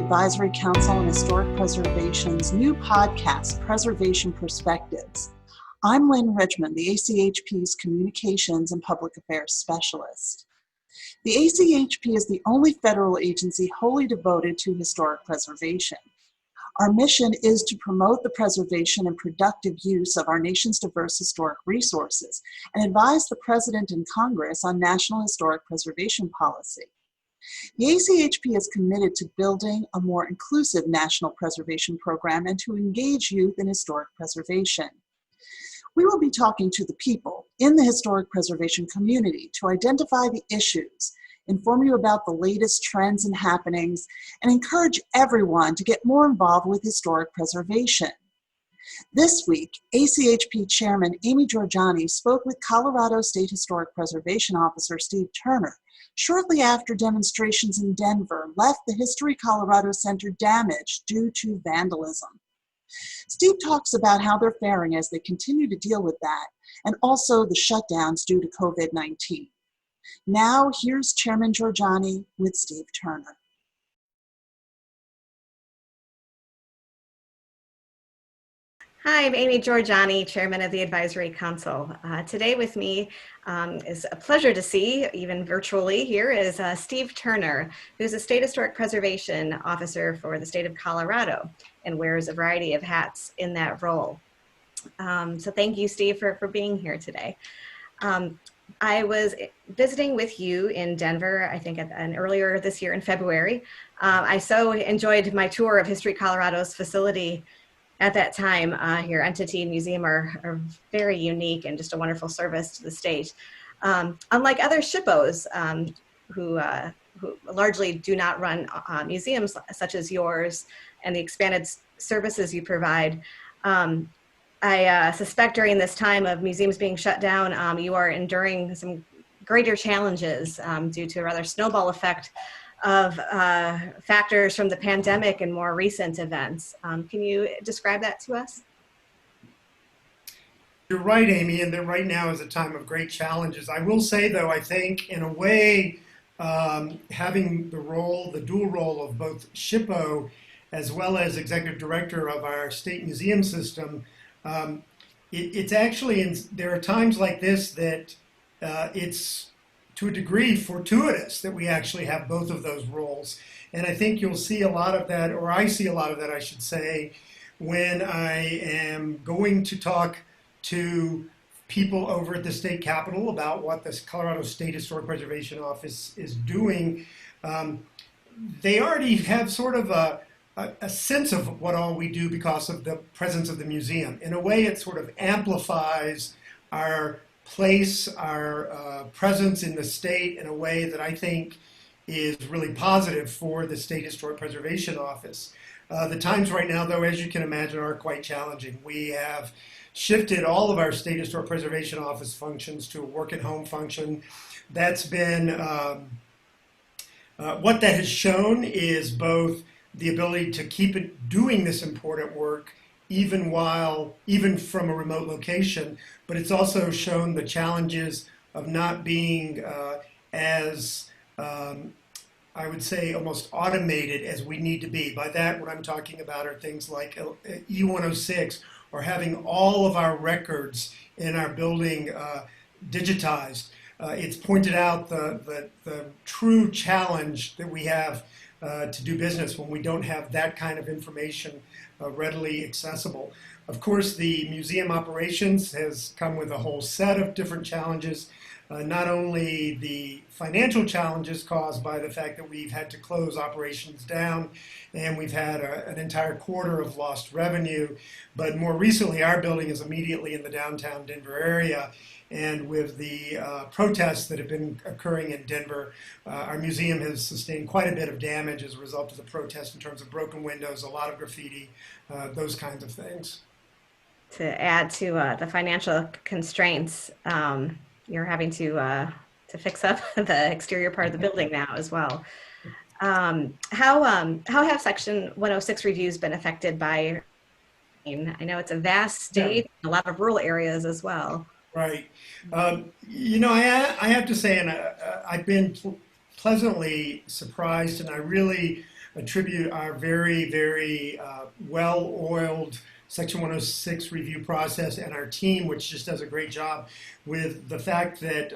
Advisory Council on Historic Preservation's new podcast, Preservation Perspectives. I'm Lynn Richmond, the ACHP's Communications and Public Affairs Specialist. The ACHP is the only federal agency wholly devoted to historic preservation. Our mission is to promote the preservation and productive use of our nation's diverse historic resources and advise the President and Congress on national historic preservation policy. The ACHP is committed to building a more inclusive national preservation program and to engage youth in historic preservation. We will be talking to the people in the historic preservation community to identify the issues, inform you about the latest trends and happenings, and encourage everyone to get more involved with historic preservation. This week, ACHP Chairman Aimee Jorjani spoke with Colorado State Historic Preservation Officer Steve Turner shortly after demonstrations in Denver left the History Colorado Center damaged due to vandalism. Steve talks about how they're faring as they continue to deal with that, and also the shutdowns due to COVID-19. Now, here's Chairman Jorjani with Steve Turner. Hi, I'm Aimee Jorjani, Chairman of the Advisory Council. Today with me is a pleasure to see, even virtually here, is Steve Turner, who's a State Historic Preservation Officer for the state of Colorado and wears a variety of hats in that role. So thank you, Steve, for being here today. I was visiting with you in Denver, I think earlier this year in February. I so enjoyed my tour of History Colorado's facility at that time. Your entity and museum are very unique and just a wonderful service to the state. Unlike other SHPOs who largely do not run museums such as yours and the expanded services you provide, I suspect during this time of museums being shut down, you are enduring some greater challenges due to a rather snowball effect of factors from the pandemic and more recent events. Can you describe that to us? You're right, Amy, and that right now is a time of great challenges. I will say, though, I think in a way, having the dual role of both SHPO as well as executive director of our state museum system, it's actually, there are times like this that it's to a degree fortuitous that we actually have both of those roles. And I think you'll see a lot of that, or I see a lot of that, I should say, when I am going to talk to people over at the state capitol about what the Colorado State Historic Preservation Office is doing. They already have sort of a sense of what all we do because of the presence of the museum. In a way, it sort of amplifies our place, our presence in the state in a way that I think is really positive for the State Historic Preservation Office. The times right now, though, as you can imagine, are quite challenging. We have shifted all of our State Historic Preservation Office functions to a work-at-home function. That's been, what that has shown is both the ability to keep doing this important work even from a remote location, but it's also shown the challenges of not being as, I would say, almost automated as we need to be. By that, what I'm talking about are things like E106 or having all of our records in our building digitized. It's pointed out the true challenge that we have to do business when we don't have that kind of information readily accessible. Of course, the museum operations has come with a whole set of different challenges, not only the financial challenges caused by the fact that we've had to close operations down and we've had an entire quarter of lost revenue, but more recently our building is immediately in the downtown Denver area. And with the protests that have been occurring in Denver, our museum has sustained quite a bit of damage as a result of the protests in terms of broken windows, a lot of graffiti, those kinds of things. To add to the financial constraints, you're having to fix up the exterior part of the building now as well. How have Section 106 reviews been affected by? I know it's a vast state, a lot of rural areas as well. Right. You know, I have to say, and I've been pleasantly surprised, and I really attribute our very, very well-oiled Section 106 review process and our team, which just does a great job with the fact that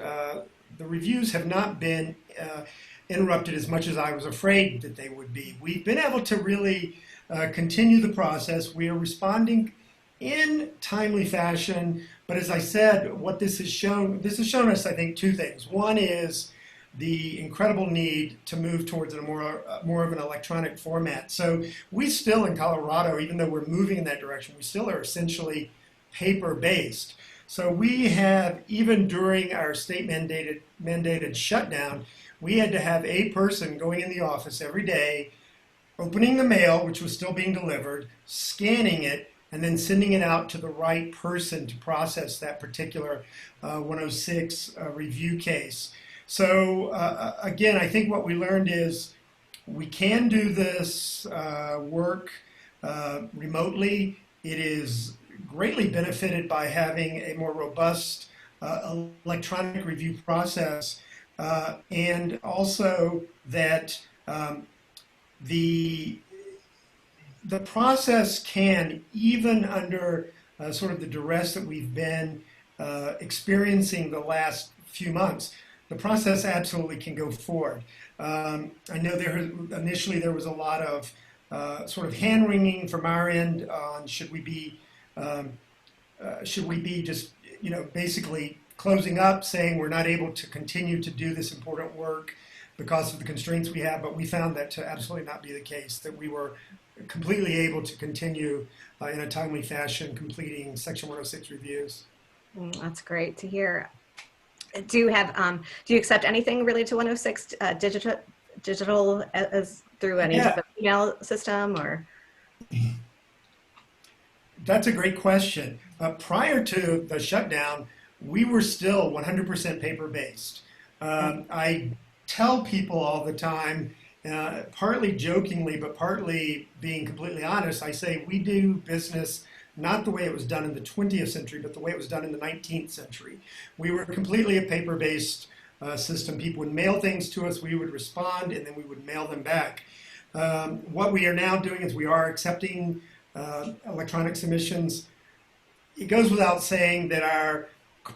the reviews have not been interrupted as much as I was afraid that they would be. We've been able to really continue the process. We are responding in timely fashion, but as I said, what this has shown us, I think, two things. One is the incredible need to move towards a more of an electronic format. So we still in Colorado, even though we're moving in that direction, we still are essentially paper-based. So we have, even during our state mandated shutdown, we had to have a person going in the office every day, opening the mail, which was still being delivered, scanning it, and then sending it out to the right person to process that particular 106 review case. So again, I think what we learned is we can do this work remotely. It is greatly benefited by having a more robust electronic review process, and also that the process can, even under sort of the duress that we've been experiencing the last few months, the process absolutely can go forward. I know initially there was a lot of sort of hand-wringing from our end on should we be just, basically closing up, saying we're not able to continue to do this important work because of the constraints we have, but we found that to absolutely not be the case, that we were completely able to continue in a timely fashion completing Section 106 reviews. That's great to hear. Do you accept anything related to 106 digital as through any type of email system or? That's a great question. Prior to the shutdown, we were still 100% paper-based. I tell people all the time, partly jokingly, but partly being completely honest, I say we do business not the way it was done in the 20th century, but the way it was done in the 19th century. We were completely a paper-based system. People would mail things to us, we would respond, and then we would mail them back. What we are now doing is we are accepting electronic submissions. It goes without saying that our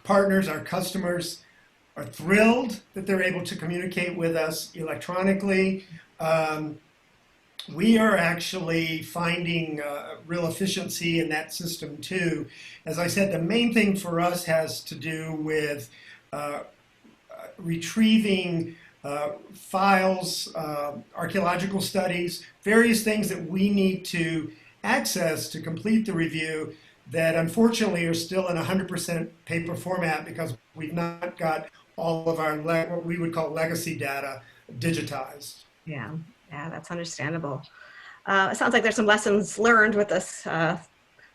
partners, our customers, are thrilled that they're able to communicate with us electronically. We are actually finding real efficiency in that system too. As I said, the main thing for us has to do with retrieving files, archaeological studies, various things that we need to access to complete the review that unfortunately are still in 100% paper format because we've not got all of our what we would call legacy data digitized. Yeah, that's understandable. It sounds like there's some lessons learned with this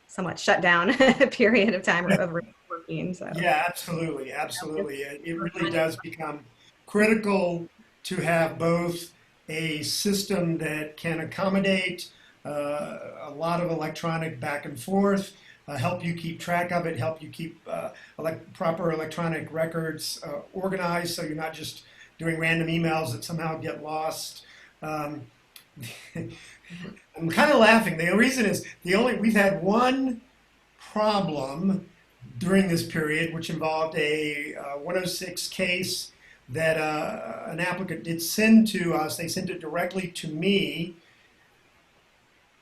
somewhat shutdown period of time of working. So. Yeah, absolutely. It really does become critical to have both a system that can accommodate a lot of electronic back and forth, help you keep track of it, help you keep proper electronic records organized so you're not just doing random emails that somehow get lost. I'm kind of laughing. The reason is we've had one problem during this period, which involved a 106 case that an applicant did send to us. They sent it directly to me.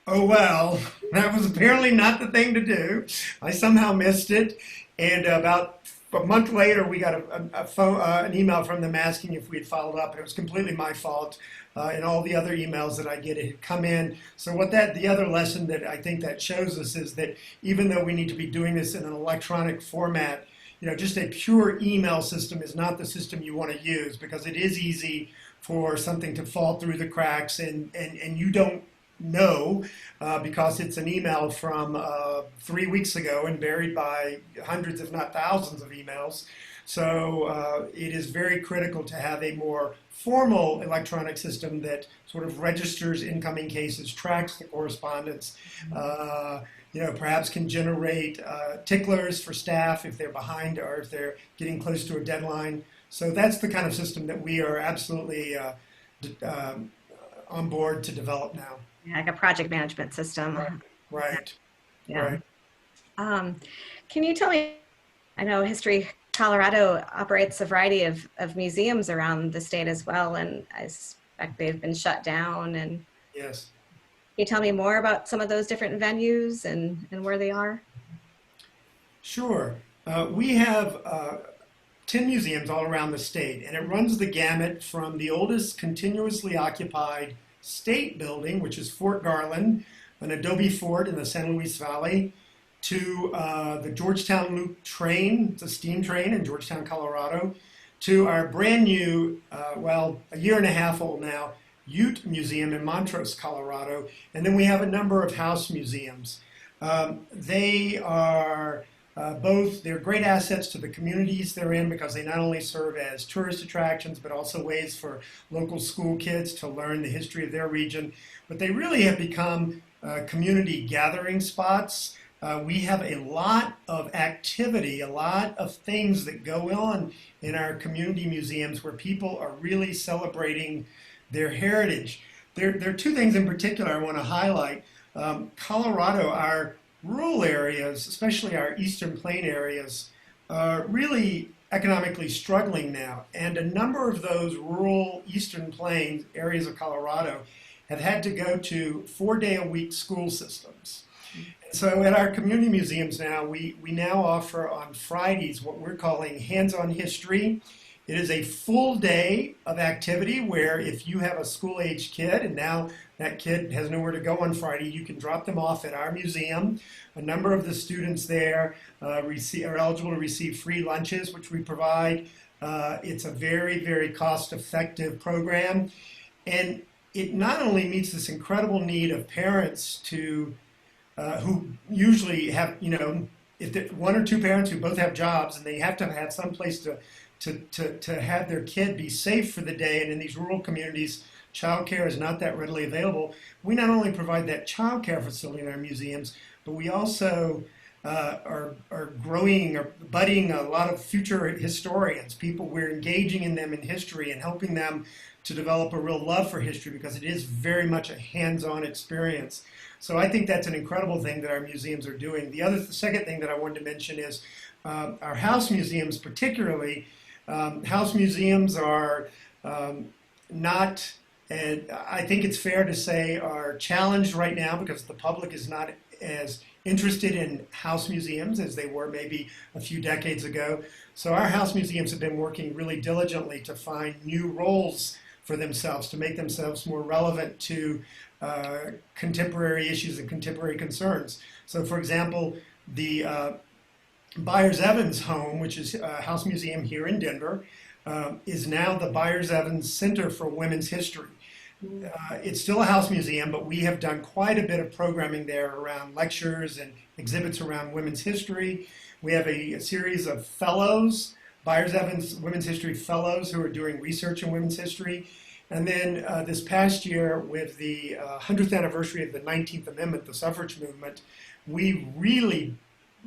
Oh well, that was apparently not the thing to do. I somehow missed it, and about a month later, we got an email from them asking if we had followed up, and it was completely my fault. And all the other emails that I get had come in. So the other lesson that I think that shows us is that even though we need to be doing this in an electronic format, just a pure email system is not the system you want to use because it is easy for something to fall through the cracks and you don't know because it's an email from 3 weeks ago and buried by hundreds, if not thousands of emails. So it is very critical to have a more formal electronic system that sort of registers incoming cases, tracks the correspondence, perhaps can generate ticklers for staff if they're behind or if they're getting close to a deadline. So that's the kind of system that we are absolutely on board to develop now. Yeah, like a project management system. Right. Yeah. Right. Can you tell me, I know History Colorado operates a variety of museums around the state as well, and I suspect they've been shut down. And Yes. can you tell me more about some of those different venues and where they are? Sure. We have 10 museums all around the state, and it runs the gamut from the oldest continuously occupied state building, which is Fort Garland, an adobe fort in the San Luis Valley, to the Georgetown Loop train, it's a steam train in Georgetown, Colorado, to our brand new, a year and a half old now, Ute Museum in Montrose, Colorado. And then we have a number of house museums. They are they're great assets to the communities they're in because they not only serve as tourist attractions, but also ways for local school kids to learn the history of their region. But they really have become community gathering spots. We have a lot of activity, a lot of things that go on in our community museums where people are really celebrating their heritage. There are two things in particular I want to highlight. Colorado, our rural areas, especially our eastern plain areas, are really economically struggling now. And a number of those rural eastern plain areas of Colorado have had to go to 4-day-a-week school systems. So at our community museums now, we now offer on Fridays what we're calling hands-on history. It is a full day of activity where if you have a school-aged kid and now that kid has nowhere to go on Friday, you can drop them off at our museum. A number of the students there are eligible to receive free lunches, which we provide. It's a very, very cost-effective program. And it not only meets this incredible need of parents to who usually have, if one or two parents who both have jobs and they have to have some place to have their kid be safe for the day, and in these rural communities, childcare is not that readily available. We not only provide that childcare facility in our museums, but we also are growing or budding a lot of future historians, people we're engaging in them in history and helping them to develop a real love for history because it is very much a hands-on experience. So I think that's an incredible thing that our museums are doing. The second thing that I wanted to mention is our house museums particularly. House museums are not, and I think it's fair to say, are challenged right now because the public is not as interested in house museums as they were maybe a few decades ago. So our house museums have been working really diligently to find new roles for themselves, to make themselves more relevant to contemporary issues and contemporary concerns. So for example, the Byers-Evans home, which is a house museum here in Denver, is now the Byers-Evans Center for Women's History. It's still a house museum, but we have done quite a bit of programming there around lectures and exhibits around women's history. We have a series of fellows, Byers-Evans Women's History Fellows, who are doing research in women's history. And then this past year, with the 100th anniversary of the 19th Amendment, the suffrage movement, we really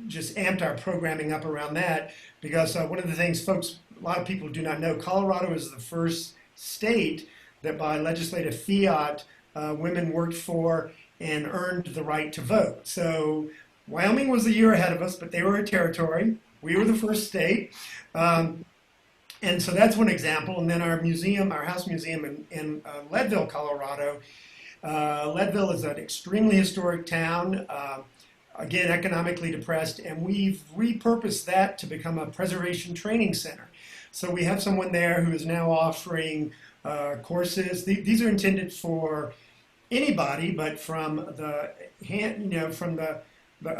just amped our programming up around that because one of the things a lot of people do not know, Colorado is the first state that by legislative fiat, women worked for and earned the right to vote. So Wyoming was a year ahead of us, but they were a territory. We were the first state. And so that's one example. And then our museum, our house museum in Leadville, Colorado. Leadville is an extremely historic town, again, economically depressed, and we've repurposed that to become a preservation training center. So we have someone there who is now offering courses. These are intended for anybody, but from a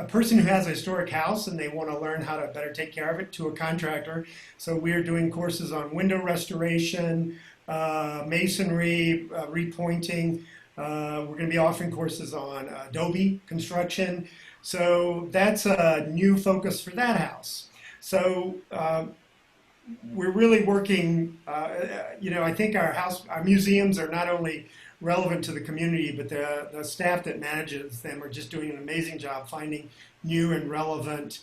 person who has a historic house and they want to learn how to better take care of it to a contractor. So we're doing courses on window restoration, masonry, repointing. We're going to be offering courses on adobe construction. So that's a new focus for that house. So we're really working, I think our museums are not only relevant to the community, but the staff that manages them are just doing an amazing job finding new and relevant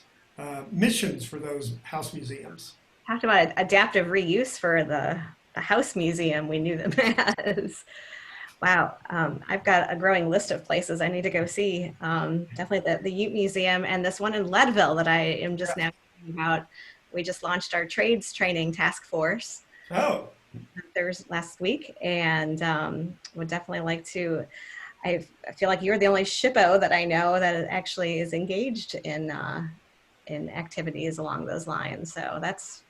missions for those house museums. Talked about adaptive reuse for the house museum we knew them as. Wow, I've got a growing list of places I need to go see. Definitely the Ute Museum and this one in Leadville that I am just now thinking about. We just launched our trades training task force Oh, Thursday last week, and would definitely like to. I feel like you're the only SHPO that I know that actually is engaged in activities along those lines. So that's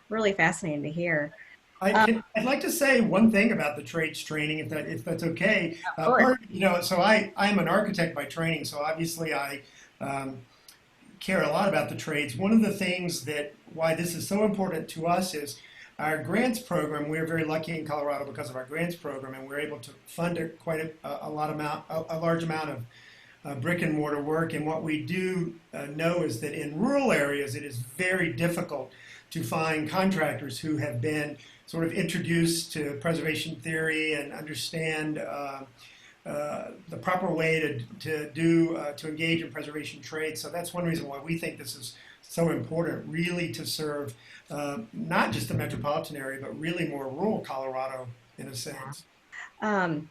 really fascinating to hear. I'd like to say one thing about the trades training, if that's okay. Of course. So I'm an architect by training, so obviously I um, care a lot about the trades. One of the things that why this is so important to us is our grants program. We're very lucky in Colorado because of our grants program, and we're able to fund a large amount of brick and mortar work. And what we do know is that in rural areas, it is very difficult to find contractors who have been sort of introduced to preservation theory and understand the proper way to engage in preservation trade. So that's one reason why we think this is so important, really to serve not just the metropolitan area, but really more rural Colorado in a sense. And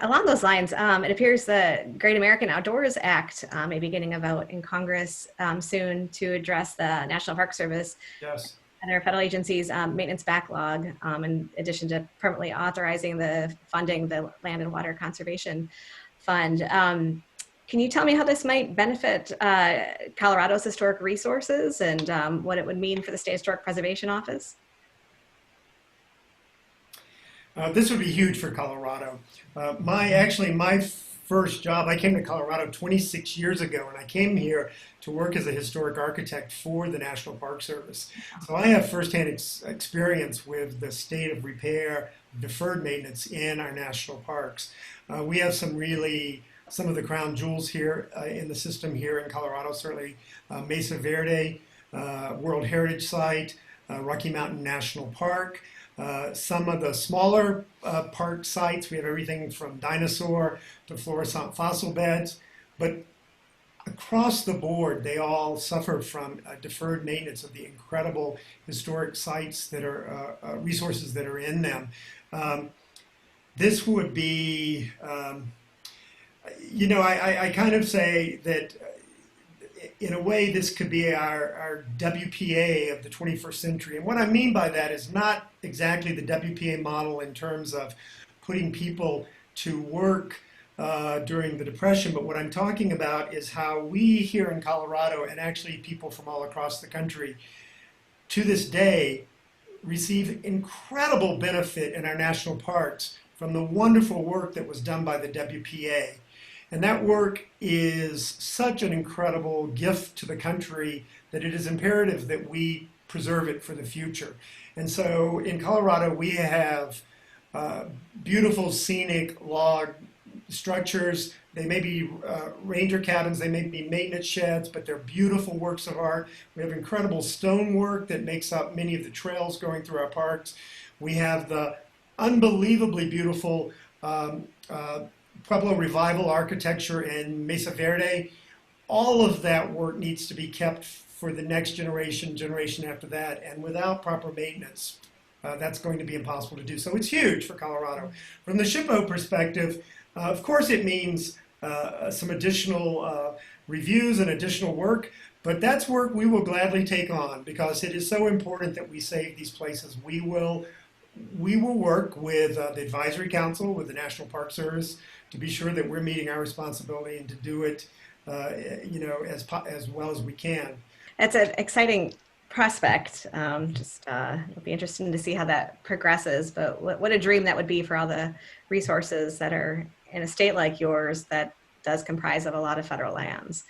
along those lines, it appears the Great American Outdoors Act may be getting a vote in Congress soon to address the National Park Service Yes. and our federal agencies' maintenance backlog, in addition to permanently authorizing the funding the Land and Water Conservation Fund. Can you tell me how this might benefit Colorado's historic resources and what it would mean for the State Historic Preservation Office? This would be huge for Colorado. My first job, I came to Colorado 26 years ago, and I came here to work as a historic architect for the National Park Service. So I have firsthand experience with the state of repair, deferred maintenance in our national parks. We have some of the crown jewels here in the system here in Colorado, certainly Mesa Verde, World Heritage Site, Rocky Mountain National Park. Some of the smaller park sites, we have everything from dinosaur to fluorescent fossil beds, but across the board, they all suffer from deferred maintenance of the incredible historic sites that are resources that are in them. This would be, I kind of say that in a way, this could be our WPA of the 21st century. And what I mean by that is not exactly the WPA model in terms of putting people to work during the Depression, but what I'm talking about is how we here in Colorado, and actually people from all across the country, to this day, receive incredible benefit in our national parks from the wonderful work that was done by the WPA. And that work is such an incredible gift to the country that it is imperative that we preserve it for the future. And so in Colorado, we have beautiful scenic log structures. They may be ranger cabins, they may be maintenance sheds, but they're beautiful works of art. We have incredible stonework that makes up many of the trails going through our parks. We have the unbelievably beautiful Pueblo Revival architecture in Mesa Verde. All of that work needs to be kept for the next generation after that, and without proper maintenance, that's going to be impossible to do. So it's huge for Colorado. From the SHPO perspective, of course it means some additional reviews and additional work, but that's work we will gladly take on because it is so important that we save these places. We will work with the Advisory Council, with the National Park Service, to be sure that we're meeting our responsibility and to do it, as well as we can. That's an exciting prospect. It'll be interesting to see how that progresses. But what a dream that would be for all the resources that are in a state like yours that does comprise of a lot of federal lands.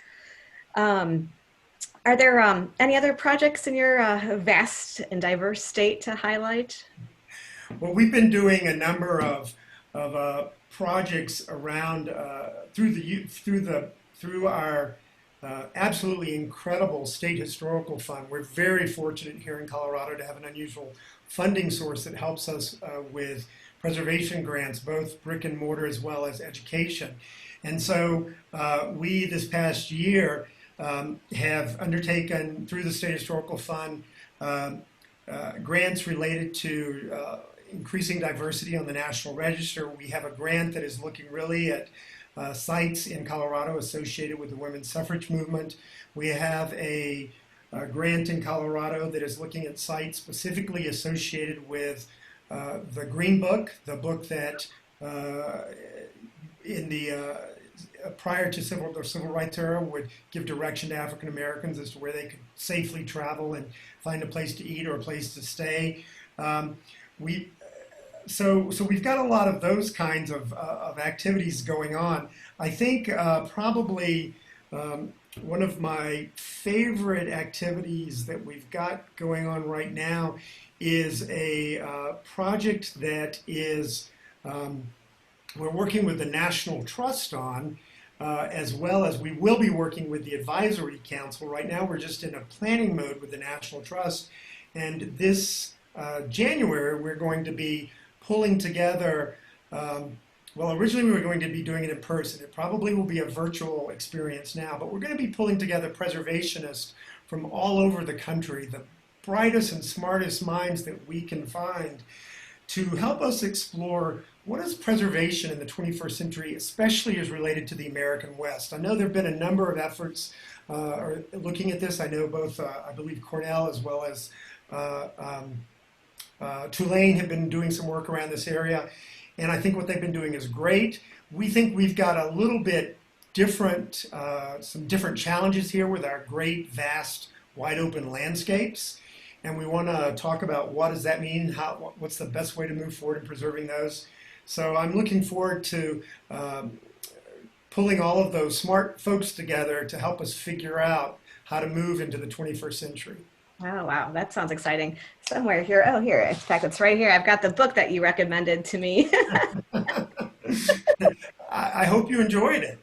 Are there any other projects in your vast and diverse state to highlight? Well, we've been doing a number of projects around through our absolutely incredible state historical fund. We're very fortunate here in Colorado to have an unusual funding source that helps us with preservation grants, both brick and mortar as well as education. And so we this past year have undertaken through the State Historical Fund grants related to increasing diversity on the National Register. We have a grant that is looking really at sites in Colorado associated with the women's suffrage movement. We have a grant in Colorado that is looking at sites specifically associated with the Green Book, the book that in the prior to the civil rights era would give direction to African Americans as to where they could safely travel and find a place to eat or a place to stay. So we've got a lot of those kinds of activities going on. I think probably one of my favorite activities that we've got going on right now is a project that is we're working with the National Trust on, as well as we will be working with the Advisory Council. Right now we're just in a planning mode with the National Trust, and this January we're going to be pulling together, well, originally we were going to be doing it in person. It probably will be a virtual experience now, but we're going to be pulling together preservationists from all over the country, the brightest and smartest minds that we can find, to help us explore what is preservation in the 21st century, especially as related to the American West. I know there have been a number of efforts looking at this. I know both, I believe, Cornell as well as Tulane have been doing some work around this area, and I think what they've been doing is great. We think we've got a little bit different, some different challenges here with our great, vast, wide open landscapes, and we want to talk about what does that mean, what's the best way to move forward in preserving those. So I'm looking forward to pulling all of those smart folks together to help us figure out how to move into the 21st century. Oh, wow. That sounds exciting. Somewhere here. Oh, here. In fact, it's right here. I've got the book that you recommended to me. I hope you enjoyed it.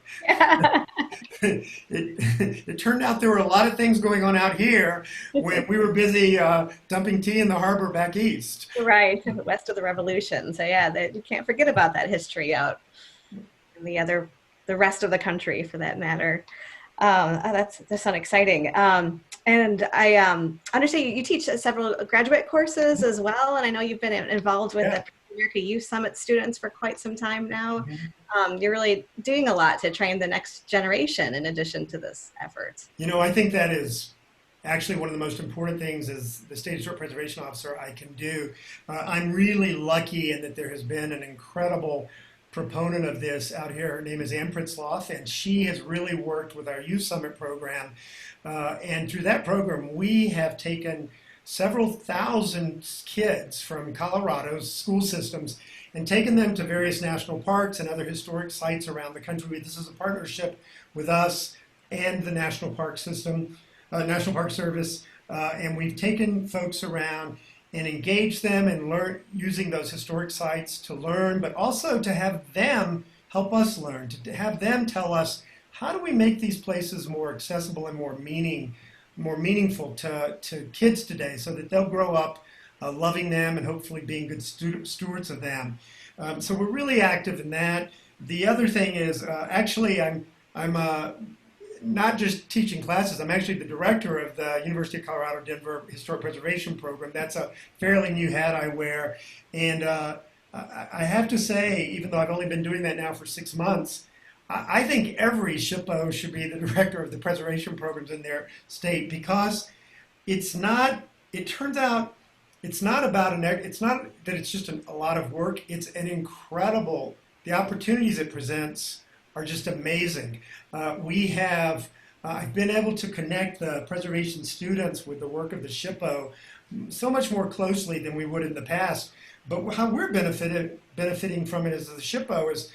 It turned out there were a lot of things going on out here when we were busy dumping tea in the harbor back east. Right. West of the Revolution. So yeah, you can't forget about that history out in the rest of the country for that matter. That sounds exciting. And I understand you teach several graduate courses as well, and I know you've been involved with the America Youth Summit students for quite some time now. Mm-hmm. You're really doing a lot to train the next generation in addition to this effort. You know, I think that is actually one of the most important things as the State Historic Preservation Officer I can do. I'm really lucky in that there has been an incredible proponent of this out here. Her name is Ann Pritzloff, and she has really worked with our Youth Summit program. And through that program, we have taken several thousand kids from Colorado's school systems and taken them to various national parks and other historic sites around the country. This is a partnership with us and the National Park System, National Park Service, and we've taken folks around and engage them and learn using those historic sites to learn, but also to have them help us learn, to have them tell us, how do we make these places more accessible and more meaningful to kids today so that they'll grow up loving them and hopefully being good stewards of them. So we're really active in that. The other thing is, actually, I'm not just teaching classes. I'm actually the director of the University of Colorado Denver Historic Preservation Program. That's a fairly new hat I wear. And I have to say, even though I've only been doing that now for 6 months, I think every SHPO should be the director of the preservation programs in their state, because it turns out it's not that it's just a lot of work. It's an incredible, the opportunities it presents are just amazing. I've been able to connect the preservation students with the work of the SHPO so much more closely than we would in the past. But how we're benefiting from it as the SHPO is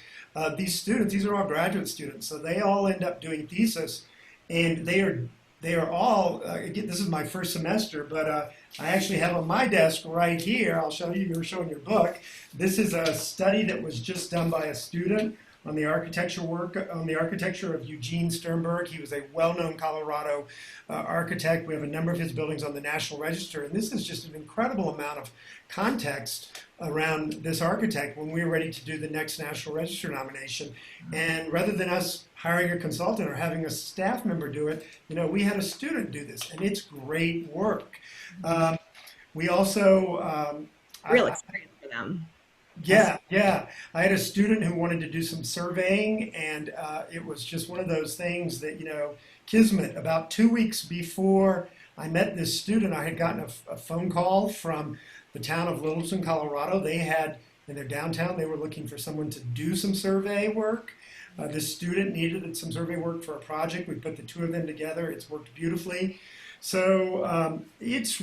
these students, these are all graduate students, so they all end up doing thesis, and they are all, again, this is my first semester, but I actually have on my desk right here, I'll show you, you're showing your book. This is a study that was just done by a student on the architecture of Eugene Sternberg. He was a well-known Colorado architect. We have a number of his buildings on the National Register, and this is just an incredible amount of context around this architect when we were ready to do the next National Register nomination. And rather than us hiring a consultant or having a staff member do it, we had a student do this, and it's great work. We also real experience for them. Yeah. I had a student who wanted to do some surveying, and it was just one of those things that, kismet. About 2 weeks before I met this student, I had gotten a phone call from the town of Littleton, Colorado. They had, in their downtown, they were looking for someone to do some survey work. This student needed some survey work for a project. We put the two of them together. It's worked beautifully. So it's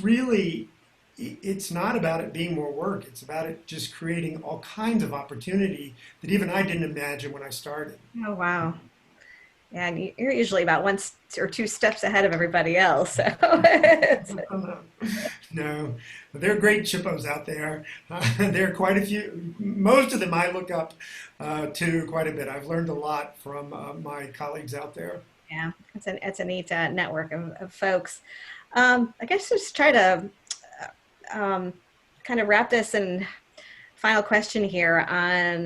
not about it being more work. It's about it just creating all kinds of opportunity that even I didn't imagine when I started. Oh, wow. Yeah, and you're usually about one or two steps ahead of everybody else. So No, but there are great SHPOs out there. There are quite a few. Most of them I look up to quite a bit. I've learned a lot from my colleagues out there. yeah, it's a neat network of folks. I guess just try to kind of wrap this in final question here on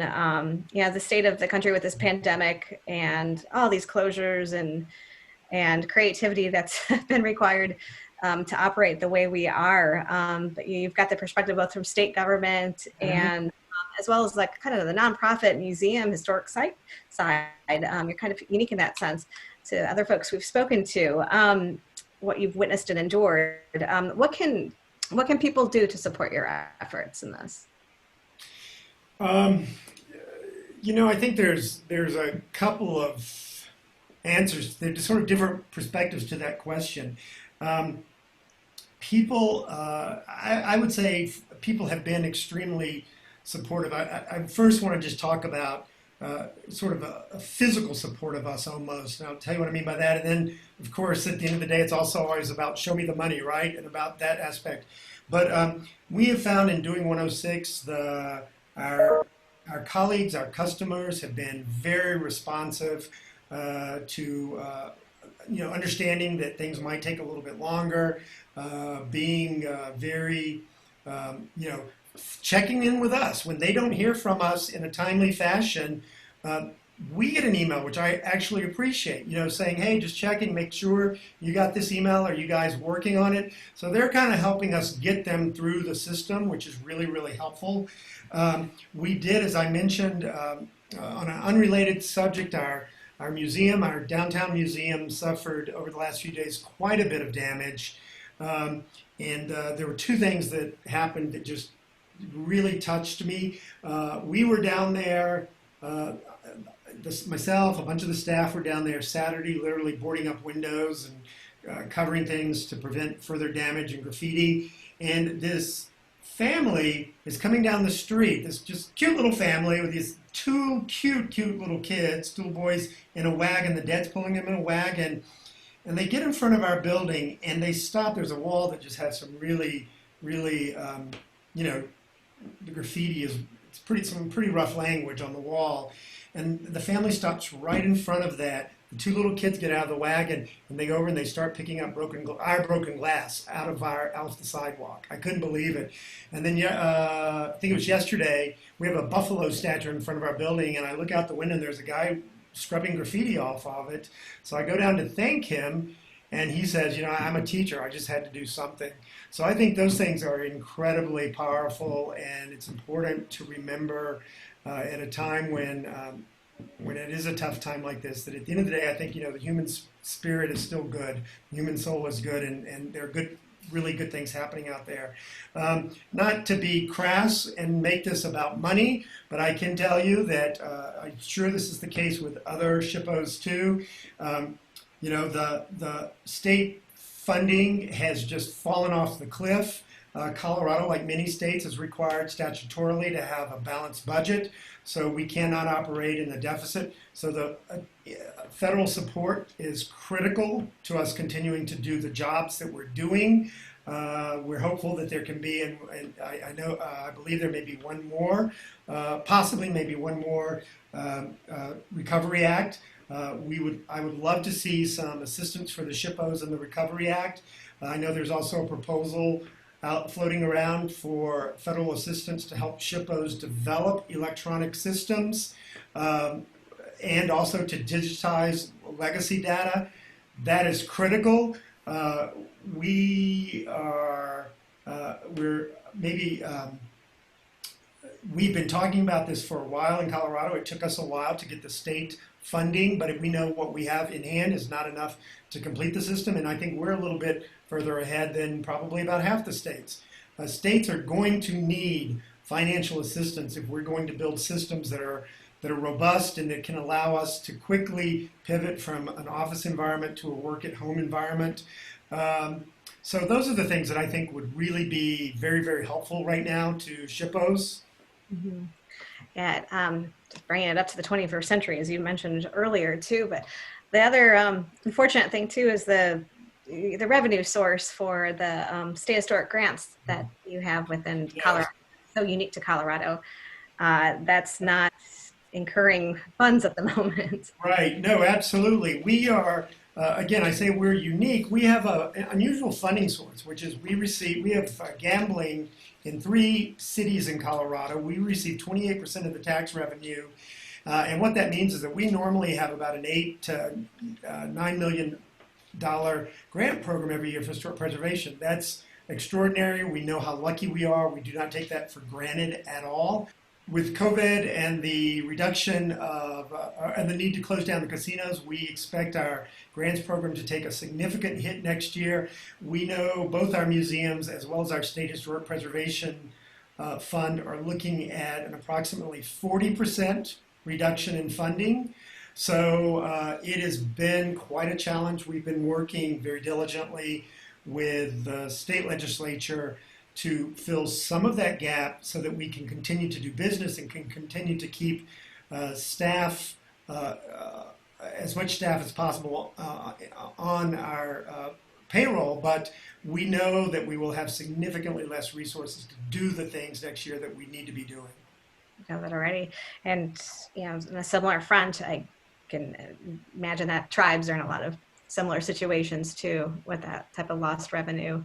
the state of the country with this pandemic and all these closures and creativity that's been required to operate the way we are. But you've got the perspective both from state government and as well as like kind of the nonprofit museum historic site side. You're kind of unique in that sense to other folks we've spoken to. What you've witnessed and endured. What can people do to support your efforts in this? I think there's a couple of answers. There's sort of different perspectives to that question. I would say people have been extremely supportive. I first want to just talk about sort of a physical support of us almost. And I'll tell you what I mean by that. And then, of course, at the end of the day, it's also always about show me the money, right? And about that aspect. But we have found in doing 106, our colleagues, our customers have been very responsive to understanding that things might take a little bit longer, being very checking in with us when they don't hear from us in a timely fashion. We get an email, which I actually appreciate, saying, hey, just checking, make sure you got this email. Are you guys working on it? So they're kind of helping us get them through the system, which is really, really helpful. We did, as I mentioned, on an unrelated subject, our museum, our downtown museum suffered over the last few days quite a bit of damage. And there were two things that happened that just really touched me. We were down there, myself, a bunch of the staff were down there Saturday, literally boarding up windows and covering things to prevent further damage and graffiti. And this family is coming down the street, this just cute little family with these two cute little kids, little boys in a wagon. The dad's pulling them in a wagon. And they get in front of our building and they stop. There's a wall that just has some really, the graffiti is some pretty rough language on the wall. And the family stops right in front of that. The two little kids get out of the wagon and they go over and they start picking up our broken glass out of the sidewalk. I couldn't believe it. And then I think it was yesterday, we have a buffalo statue in front of our building, and I look out the window and there's a guy scrubbing graffiti off of it. So I go down to thank him, and he says, I'm a teacher. I just had to do something. So I think those things are incredibly powerful, and it's important to remember at a time when it is a tough time like this, that at the end of the day, I think, the human spirit is still good. The human soul is good, and there are really good things happening out there. Not to be crass and make this about money, but I can tell you that I'm sure this is the case with other SHPOs too. The state funding has just fallen off the cliff. Colorado, like many states, is required statutorily to have a balanced budget, so we cannot operate in a deficit. So the federal support is critical to us continuing to do the jobs that we're doing. We're hopeful that there can be, and I believe there may be one more, possibly maybe one more Recovery Act. I would love to see some assistance for the SHPOs in the Recovery Act. I know there's also a proposal out floating around for federal assistance to help SHPOs develop electronic systems and also to digitize legacy data. That is critical. We're maybe we've been talking about this for a while in Colorado. It took us a while to get the state funding, but we know what we have in hand is not enough to complete the system, and I think we're a little bit further ahead than probably about half the states. States are going to need financial assistance if we're going to build systems that are robust and that can allow us to quickly pivot from an office environment to a work-at-home environment. So those are the things that I think would really be very, very helpful right now to SHPOs. Mm-hmm. Yeah, just bringing it up to the 21st century, as you mentioned earlier too. But the other unfortunate thing too is the revenue source for the state historic grants that you have within Colorado. So unique to Colorado. That's not incurring funds at the moment. Right. No, absolutely. We are, again, I say we're unique. We have an unusual funding source, which is we have gambling in 3 cities in Colorado. We receive 28% of the tax revenue. And what that means is that we normally have about an $8 to $9 million grant program every year for historic preservation. That's extraordinary. We know how lucky we are. We do not take that for granted at all. With COVID and the reduction of and the need to close down the casinos, we expect our grants program to take a significant hit next year. We know both our museums as well as our state historic preservation fund are looking at an approximately 40% reduction in funding. So it has been quite a challenge. We've been working very diligently with the state legislature to fill some of that gap so that we can continue to do business and can continue to keep staff, as much staff as possible on our payroll, but we know that we will have significantly less resources to do the things next year that we need to be doing. You know that already. And in a similar front, I can imagine that tribes are in a lot of similar situations too with that type of lost revenue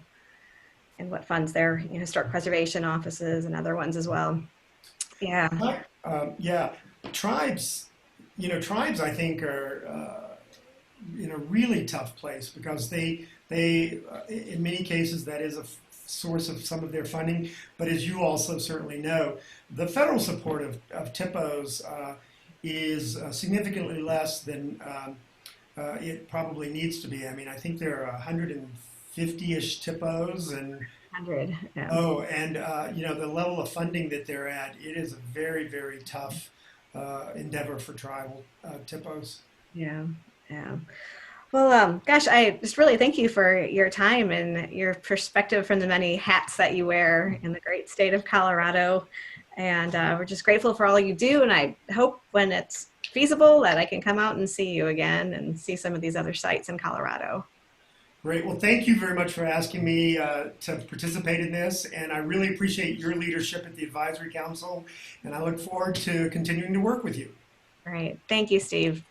and what funds their historic preservation offices and other ones as well. Yeah. Yeah. Tribes I think are in a really tough place because they in many cases that is a source of some of their funding. But as you also certainly know, the federal support of TIPOs is significantly less than it probably needs to be. I mean, I think there are 150-ish TIPOs and 100. Yeah. Oh, and the level of funding that they're at, it is a very, very tough endeavor for tribal TIPOs. Yeah, yeah. Well, gosh, I just really thank you for your time and your perspective from the many hats that you wear in the great state of Colorado. And we're just grateful for all you do. And I hope when it's feasible that I can come out and see you again and see some of these other sites in Colorado. Great. Well, thank you very much for asking me to participate in this. And I really appreciate your leadership at the Advisory Council. And I look forward to continuing to work with you. All right. Thank you, Steve.